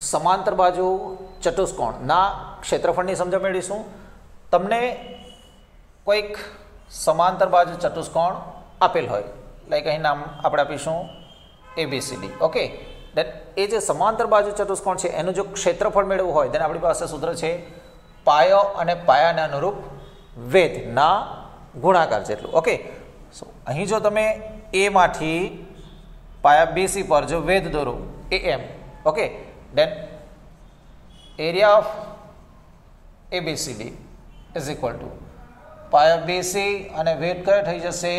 समांतर बाजू चतुष्कोणना क्षेत्रफळनी समजण मेळवीशुं। तमने कोईक समांतर बाजू चतुष्कोण आपेल होय, लाइक અહીં નામ આપણે આપીશું ABCD। ओके, देन ए जे समांतर बाजू चतुष्कोण છે એનું જો ક્ષેત્રફળ મેળવવું હોય then આપણી પાસે સૂત્ર છે પાયો અને પાયાને અનુરૂપ વેધના ગુણાકાર જેટલું। ઓકે, સો અહીં જો તમે A માંથી પાયા BC પર જો વેધ દોરો AM, okay, then area of ABCD is equal to पाया BC અને વેધ કયો થઈ જશે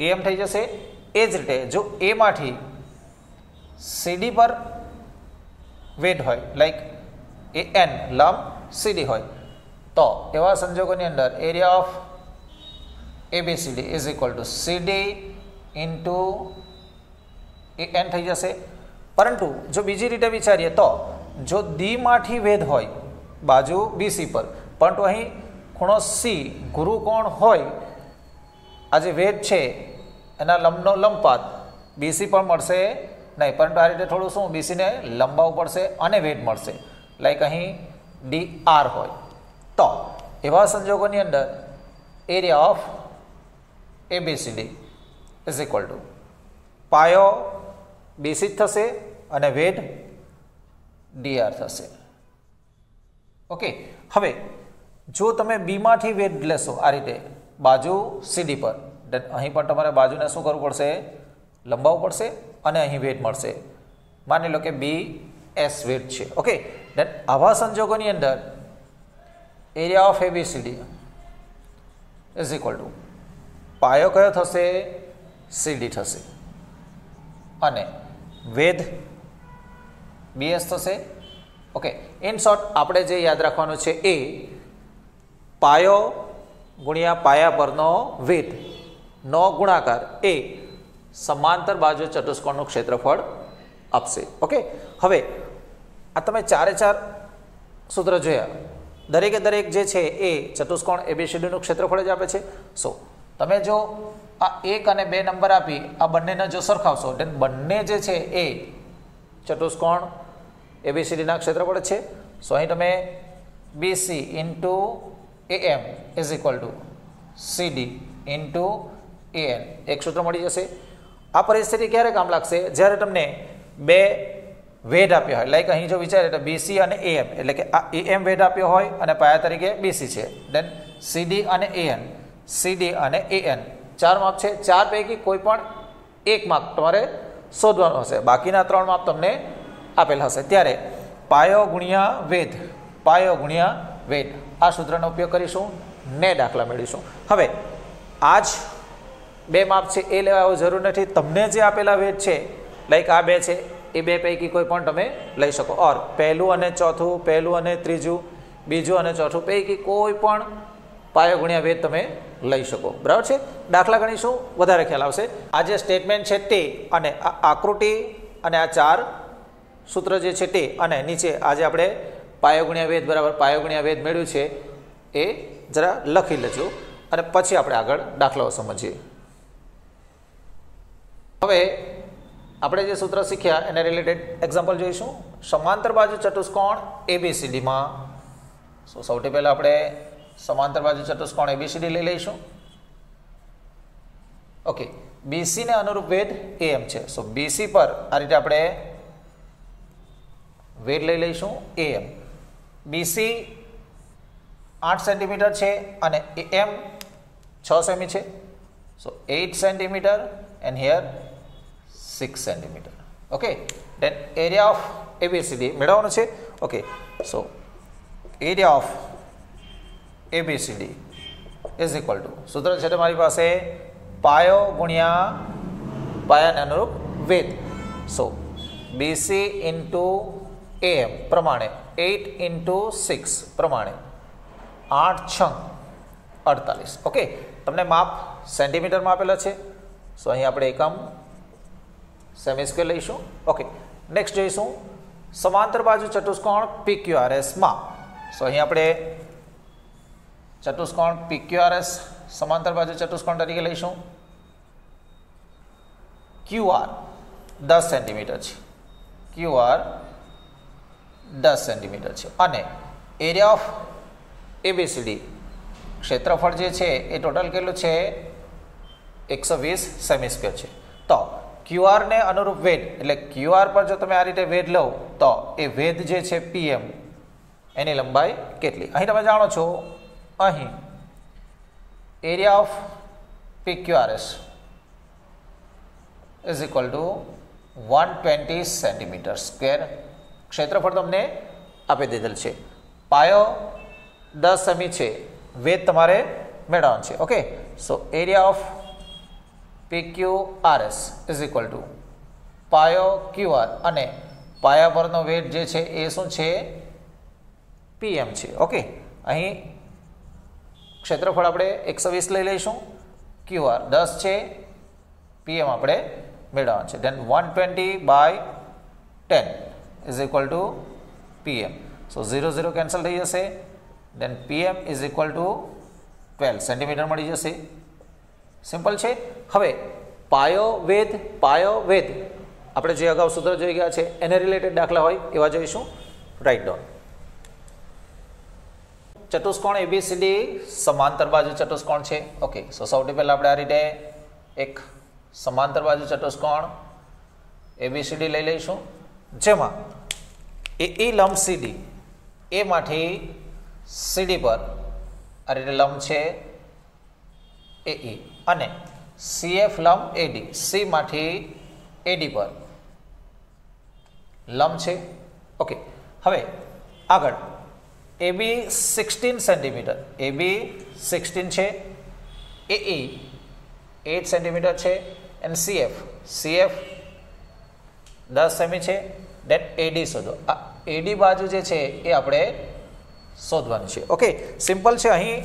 AM થઈ જશે। એ જ રીતે જો A માંથી CD પર વેધ હોય લાઈક AN લંબ CD હોય તો એવા સંજોગોની અંદર area of ABCD is equal two CD into AN થઈ જશે। परंतु जो बीजी रीते विचारीए तो जो डी माठी वेध होय बाजू BC पर परंतु अहीं खूणो C गुरु कोण होय आ जे वेध छे एना लंबनो लंबपात BC पर मळशे नहीं, परंतु आ रीते थोडुं शुं BC ने लंबाववुं पड़शे अने वेध मळशे लाइक अहीं DR होय तो एवा संजोगोनी अंदर area of ABCD is equal to पायो BC थशे અને વેધ DR થશે। ઓકે, હવે જો તમે B માંથી વેધ લેશો આ રીતે બાજુ CD પર દેન અહીં પણ તમારે બાજુને શું કરવું પડશે લંબાવવું પડશે અને અહીં વેધ મળશે। માની લો કે BS વેધ છે। ઓકે, દેન આવા સંજોગોની અંદર area of ABCD is equal two પાયો કયો થશે CD થશે અને વેધ BS થશે। ओके, इन शॉर्ट આપણે જે યાદ રાખવાનું છે એ પાયો ગુણ્યા પાયા પરનો વેધ નો ગુણાકાર એ સમાંતર બાજુ ચતુષ્કોણનું ક્ષેત્રફળ આપશે। ઓકે, હવે આ તમે ચારે ચાર સૂત્ર જોયા, દરેકે દરેક જે છે એ ચતુષ્કોણ ABCD નું ક્ષેત્રફળ જ આપે છે। સો તમે જો આ 1 અને 2 નંબર આપી આ બંનેને જો સરખાવશો then બંને જે છે એ चतुष्कोण ABCD ना क्षेत्रफळ छे। सो अहीं तमे BC into AM is equal to CD into AN एक सूत्र मळी जशे। आ परिस्थिति क्यारे काम लागशे ज्यारे तमने बे वेध आप्यो होय लाइक अहीं जो विचारे तो BC અને AM એટલે કે આ AM વેધ આપ્યો હોય અને પાયા તરીકે BC છે देन CD અને AN CD અને AN चार माप छे, चार पैकी कोई पण एक माप तमारे शोधવાનું હશે, બાકીના ત્રણ માપ તમને આપેલ હશે। ત્યારે પાયો ગુણ્યા વેધ આ સૂત્રનો ઉપયોગ કરીશું ને દાખલા મેળવીશું। હવે આજ બે માપ છે એ લેવા જરૂર નથી, તમને જે આપેલા વેધ છે લાઈક આ બે છે એ બે પૈકી કોઈ પણ તમે લઈ શકો ઓર પહેલું અને ચોથું પહેલું અને ત્રીજું બીજું અને ચોથું પૈકી કોઈ પણ પાયો ગુણ્યા વેધ તમે લઈ શકો। બરાબર છે, દાખલા ગણીશું વધારે ખ્યાલ આવશે। આ જે સ્ટેટમેન્ટ છે તે અને આ આકૃતિ અને આ ચાર સૂત્ર જે છે તે અને નીચે આજે આપણે પાયો ગુણ્યા વેધ બરાબર પાયો ગુણ્યા વેધ મેળવ્યું છે એ જરા લખી લેજો અને પછી આપણે આગળ દાખલાઓ સમજીએ। હવે આપણે જે સૂત્ર શીખ્યા એને રિલેટેડ એક્ઝામ્પલ જોઈશું। સમાંતર બાજુ ચતુષ્કોણ ABCD માં સૌથી પહેલા આપણે समांतर बाजू चतुष्कोण ABCD ले लईशुं। ओके, BC ने अनुरूप वेध AM छे। सो BC पर आ रीते आपणे वेध लई लईशुं AM। BC 8 सेंटीमीटर छे अने AM 6 सेमी छे। So 8 centimetre and here 6 centimetre. Okay, then area of ABCD मेळवવાનું છે। Okay, so area of ABCD is equal to सूत्र है तमारी पासे पायो गुणिया पाया ने अनुरूप वेध। सो BC इंटू AM प्रमाणे 8 इंटू 6 प्रमाणे 8 6 48। ओके, तमने माप सेंटीमीटर में आपेला छे। सो अहीं आपणे एकम सेमी स्क्वेर लईशुं। ओके, नेक्स्ट जोईशुं समांतर बाजू चतुष्कोण PQRS में। सो अहीं आपणे चतुष्कोण PQRS समांतर बाजू चतुष्कोण तरीके लईशुं। QR 10 सेंटीमीटर है। QR 10 સેન્ટીમીટર છે અને એરિયા ઓફ ABCD ક્ષેત્રફળ જે છે એ ટોટલ કેટલું છે 120 સેમી સ્ક્વેર છે. તો QR ને અનુરૂપ વેધ એટલે QR પર જો તમે આ રીતે વેધ લો તો એ વેધ જે છે PM એની લંબાઈ કેટલી. અહીં તમે જાણો છો અહીં area of PQRS is equal two 120 centimetre square. ક્ષેત્રફળ તમને આપી દીધેલ છે. પાયો 10 સેમી છે, વેધ તમારે મેળવવાનું છે. Okay, so area of PQRS is equal two પાયો QR અને પાયા પરનો વેધ જે છે એ શું છે PM છે. ઓકે, અહીં ક્ષેત્રફળ આપણે 120 લઈ લઈશું, QR 10 છે, PM આપણે મેળવવાનું છે. Then 120/10 is equal to PM. So 0 0 cancel થઈ જશે. Then PM is equal to 12 centimetre મળી જશે. સિમ્પલ છે. હવે પાયો વેધ આપણે જે અગાઉ સૂત્ર જોઈ ગયા છે એને રિલેટેડ દાખલા હોય એવા જોઈશું. Write down. ચતુષ્કોણ ABCD સમાંતર બાજુ ચતુષ્કોણ છે. ઓકે, સો સૌથી પહેલાં આપણે આ રીતે એક સમાંતર બાજુ ચતુષ્કોણ ABCD લઈ લઈશું, જેમાં એ લંબ CD એ માંથી CD પર આ રીતે લંબ છે AE અને CF લંબ AD C માંથી AD પર લંબ છે. ઓકે, હવે આગળ AB 16 સેન્ટીમીટર, AB 16 છે, AE 8 સેન્ટીમીટર છે અને CF 10 સેમી છે. દેન AD શોધો. આ AD બાજુ જે છે એ આપણે શોધવાની છે. ઓકે, સિમ્પલ છે. અહીં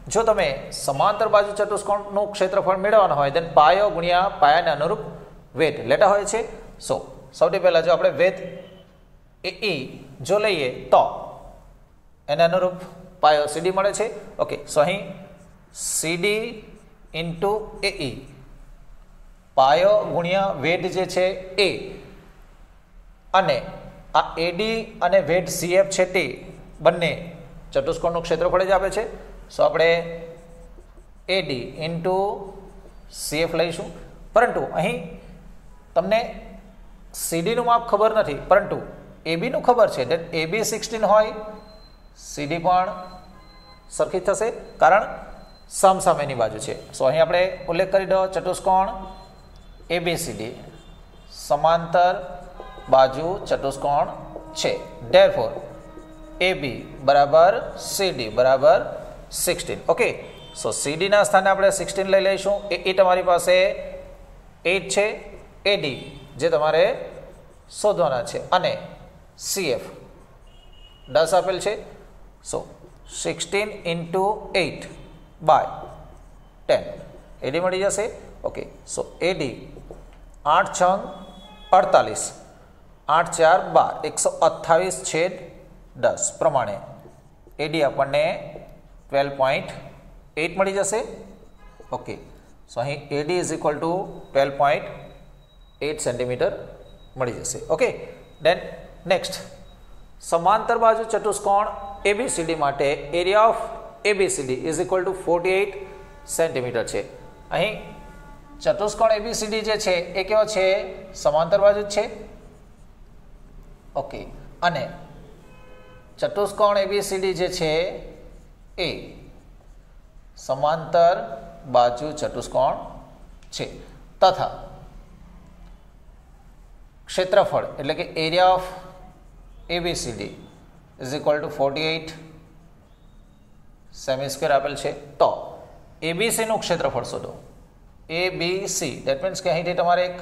જો તમે સમાંતર બાજુ ચતુષ્કોણનું ક્ષેત્રફળ મેળવવાનું હોય દેન પાયો ગુણ્યા પાયાને અનુરૂપ વેધ લેતા હોય છે. સો સૌથી પહેલાં જો આપણે વેધ AE જો લઈએ તો એને અનુરૂપ પાયો CD મળે છે. ઓકે, સો અહીં CD ઇન્ટુ AE પાયો ગુણ્યા વેધ જે છે એ અને આ AD અને વેધ CF છે તે બંને ચતુષ્કોણનું ક્ષેત્રફળ જ આપે છે. સો આપણે AD ઇન્ટુ CF લઈશું. પરંતુ અહીં તમને CDનું માપ ખબર નથી પરંતુ ABનું ખબર છે. દેન AB 16 હોય CD પણ સરખી થશે કારણ સામસામેની બાજુ છે. સો અહીં આપણે ઉલ્લેખ કરી દો ચતુષ્કોણ ABCD સમાંતર બાજુ ચતુષ્કોણ છે. ધેરફોર AB બરાબર CD બરાબર 16. ઓકે, સો CD ના સ્થાને આપણે 16 લઈ લઈશું. એ તમારી પાસે 8 છે, AD જે તમારે શોધવાના છે અને CF 10 આપેલ છે. સો 16 ઇન્ટુ 8/10 AD મળી જશે. ઓકે, સો AD 8 6 48 8 4 12 128/10 પ્રમાણે AD આપણને 12.8 મળી જશે. ઓકે, સો અહીં AD is equal two 12.8 centimetre મળી જશે. ઓકે, દેન નેક્સ્ટ સમાંતર બાજુ ચતુષ્કોણ ABCD માટે area of ABCD is equal to 48 centimetre છે. અહીં ચતુષ્કોણ ABCD જે છે એ કેવો છે સમાંતર બાજુ જ છે. ઓકે, અને ચતુષ્કોણ ABCD જે છે એ સમાંતર બાજુ ચતુષ્કોણ છે તથા ક્ષેત્રફળ એટલે કે area of ABCD is equal to 48 semi square આપેલ છે. તો ABC નું ક્ષેત્રફળ શોધો. ABC દેટ મીન્સ કે અહીંથી તમારે એક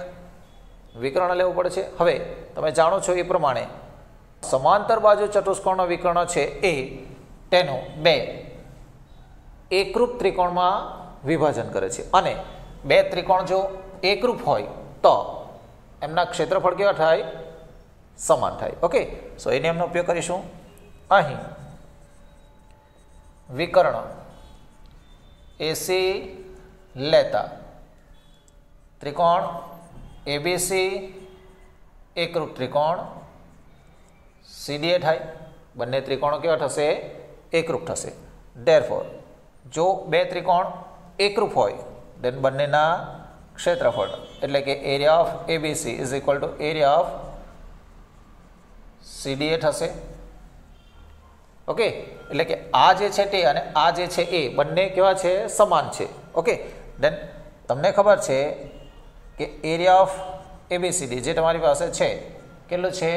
વિકર્ણ લેવું પડે છે. હવે તમે જાણો છો એ પ્રમાણે સમાંતર બાજુ ચતુષ્કોણનો વિકર્ણ છે એ તેનું બે એકરૂપ ત્રિકોણમાં વિભાજન કરે છે અને બે ત્રિકોણ જો એકરૂપ હોય તો એમના ક્ષેત્રફળ કેવા થાય સમાન થાય. ઓકે, સો એ નિયમનો ઉપયોગ કરીશું. અહીં વિકર્ણ AC લેતા ત્રિકોણ ABC એકરૂપ ત્રિકોણ CDA થાય, બંને ત્રિકોણો કેવા થશે? એકરૂપ થશે. ધેરફોર જો બે ત્રિકોણ એકરૂપ હોય દેન બંનેના ક્ષેત્રફળ એટલે કે area of ABC is equal two area of CDA થશે. ઓકે, એટલે કે આ જે છે તે અને આ જે છે એ બંને કેવા છે? સમાન છે. ઓકે, દેન તમને ખબર છે કે એરિયા ઓફ ABCD જે તમારી પાસે છે કેટલું છે?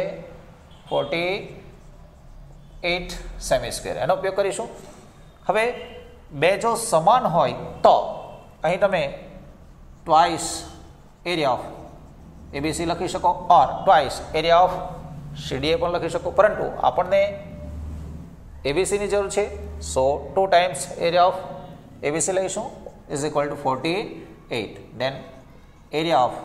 48 સેમી સ્ક્વેર. એનો ઉપયોગ કરીશું. હવે બે જો સમાન હોય તો અહીં તમે ટ્વાઇસ એરિયા ઓફ ABC લખી શકો or twice area of CDA પણ લખી શકો, પરંતુ આપણને ABCની જરૂર છે, so 2 times area of ABC લઈશું is equal to 48. Then area of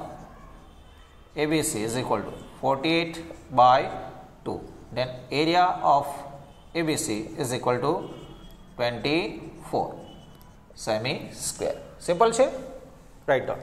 ABC is equal to 48/2. Then area of ABC is equal to 24 semi square. Simple છે, રાઈટ ડાઉન.